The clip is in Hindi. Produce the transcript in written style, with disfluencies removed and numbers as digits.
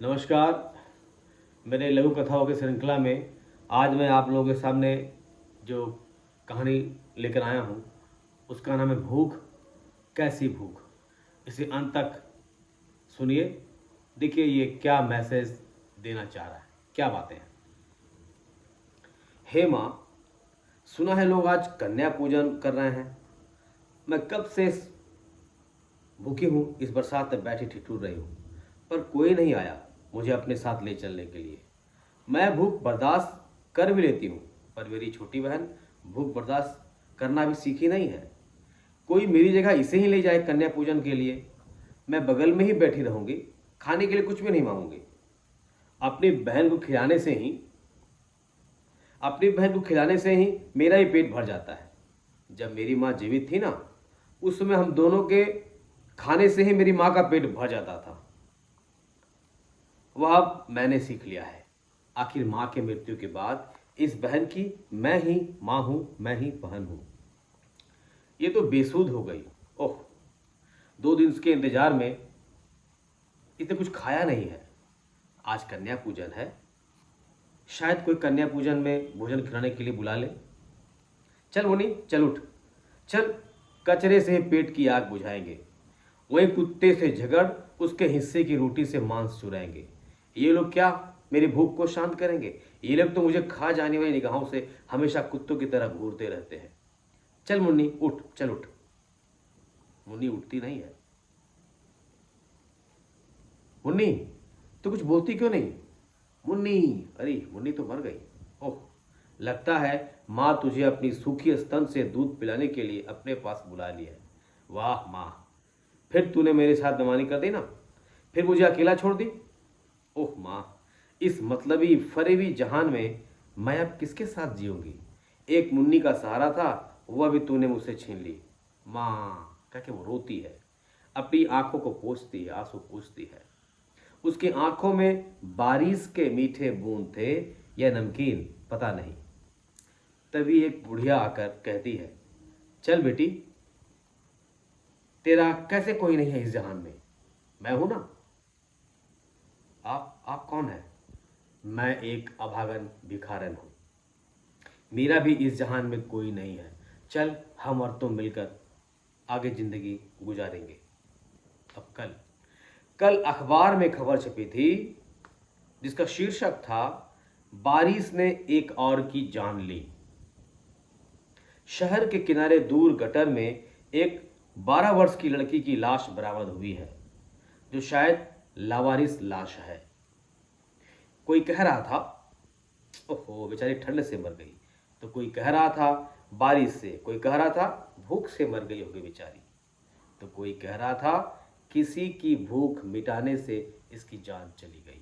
नमस्कार। मेरे लघु कथाओं की श्रृंखला में आज मैं आप लोगों के सामने जो कहानी लेकर आया हूँ उसका नाम है भूख। कैसी भूख। इसे अंत तक सुनिए। देखिए ये क्या मैसेज देना चाह रहा है, क्या बातें हैं। हे माँ, सुना है लोग आज कन्या पूजन कर रहे हैं। मैं कब से भूखी हूँ, इस बरसात में बैठी ठिठुर रही हूँ, पर कोई नहीं आया मुझे अपने साथ ले चलने के लिए। मैं भूख बर्दाश्त कर भी लेती हूँ, पर मेरी छोटी बहन भूख बर्दाश्त करना भी सीखी नहीं है। कोई मेरी जगह इसे ही ले जाए कन्या पूजन के लिए। मैं बगल में ही बैठी रहूंगी, खाने के लिए कुछ भी नहीं मांगूंगी। अपनी बहन को खिलाने से ही अपनी बहन को खिलाने से ही मेरा ही पेट भर जाता है। जब मेरी माँ जीवित थी ना, उस समय हम दोनों के खाने से ही मेरी माँ का पेट भर जाता था। वह अब मैंने सीख लिया है। आखिर माँ के मृत्यु के बाद इस बहन की मैं ही माँ हूं, मैं ही बहन हूं। ये तो बेसुध हो गई। ओह, 2 दिन के इंतजार में इसने कुछ खाया नहीं है। आज कन्या पूजन है, शायद कोई कन्या पूजन में भोजन खिलाने के लिए बुला ले। चल मुन्नी, चल उठ, चल कचरे से पेट की आग बुझाएंगे। वही कुत्ते से झगड़ उसके हिस्से की रोटी से मांस चुराएंगे। ये लोग क्या मेरी भूख को शांत करेंगे? ये लोग तो मुझे खा जाने वाली निगाहों से हमेशा कुत्तों की तरह घूरते रहते हैं। चल मुन्नी उठ, चल उठ। मुन्नी उठती नहीं है। मुन्नी, तू कुछ बोलती क्यों नहीं? मुन्नी, अरे मुन्नी तो मर गई। ओह, लगता है माँ तुझे अपनी सूखी स्तन से दूध पिलाने के लिए अपने पास बुला ली है। वाह माँ, फिर तूने मेरे साथ बेईमानी कर दी ना, फिर मुझे अकेला छोड़ दी। ओह माँ, इस मतलबी फरेबी जहान में मैं अब किसके साथ जीऊंगी? एक मुन्नी का सहारा था, वह भी तूने मुझसे छीन ली। माँ कह के वो रोती है, अपनी आंखों को पोंछती है, आंसू पोंछती है। उसकी आंखों में बारिश के मीठे बूंद थे या नमकीन, पता नहीं। तभी एक बुढ़िया आकर कहती है, चल बेटी, तेरा कैसे कोई नहीं है इस जहान में? मैं हूं ना। आप कौन है? मैं एक अभागन भिखारन हूं। मेरा भी इस जहान में कोई नहीं है। चल हम और तुम मिलकर आगे जिंदगी गुजारेंगे। अब कल कल अखबार में खबर छपी थी जिसका शीर्षक था, बारिश ने एक और की जान ली। शहर के किनारे दूर गटर में एक 12 वर्ष की लड़की की लाश बरामद हुई है, जो शायद लावारिस लाश है। कोई कह रहा था, ओहो बेचारी ठंड से मर गई। तो कोई कह रहा था बारिश से, कोई कह रहा था भूख से मर गई होगी बेचारी। तो कोई कह रहा था किसी की भूख मिटाने से इसकी जान चली गई।